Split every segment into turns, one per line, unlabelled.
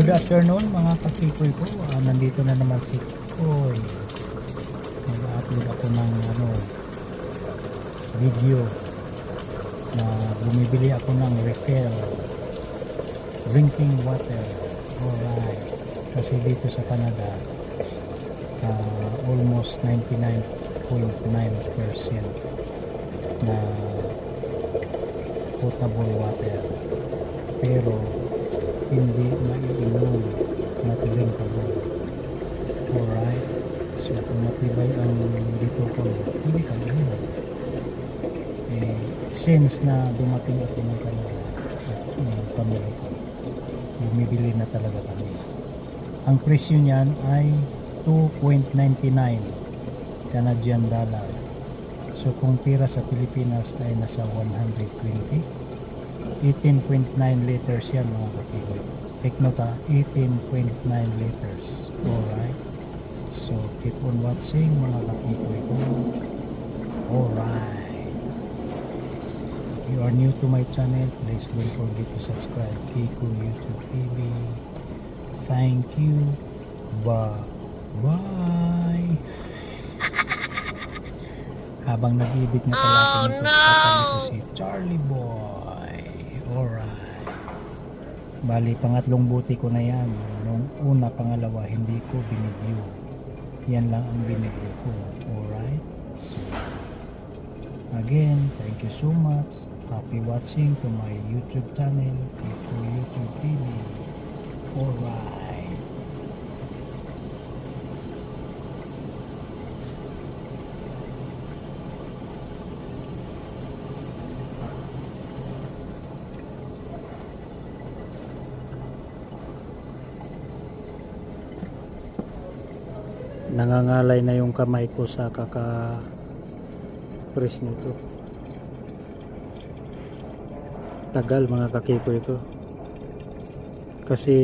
Good afternoon mga kakikoy ko. Nandito na naman si Koy. Nag-upload ako ng video na bumibili ako ng refill drinking water. Alright. Kasi dito sa Canada almost 99.9% na potable water, pero hindi maiinom na drinkable. Alright, so kung matibay ang dito ko, hindi ka inom. Since na dumating ako ng Canada at pamilya ko, bumibili na talaga kami. Ang presyo niyan ay $2.99 Canadian dollar. So kung pira sa Pilipinas ay nasa 120. 18.9 liters yan mga kakiboy. Take note 18.9 liters. Alright. So keep on watching mga kakiboy ko. Alright. If you are new to my channel, please don't forget to subscribe. Kiko YouTube TV. Thank you. Bye. Habang nag-edit na pala ako nito si Charlie Boy. Alright. Bali, pangatlong buti ko na yan. Nung una, pangalawa, hindi ko binidyo. Yan lang ang binidyo ko. Alright. So, again, thank you so much. Happy watching to my YouTube channel, Kiko YouTube TV. Alright. Nangangalay na yung kamay ko sa kaka-press nito. Tagal mga kakikoy ko. Kasi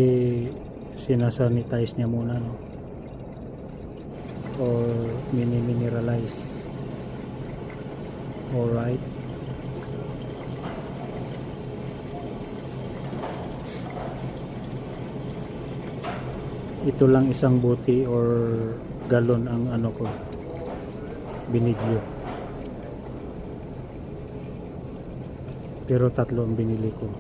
sinasanitize niya muna, no? Or mini-mineralize. Alright. Ito lang isang buti or galon ang ko binidyo, pero tatlo ang binili ko.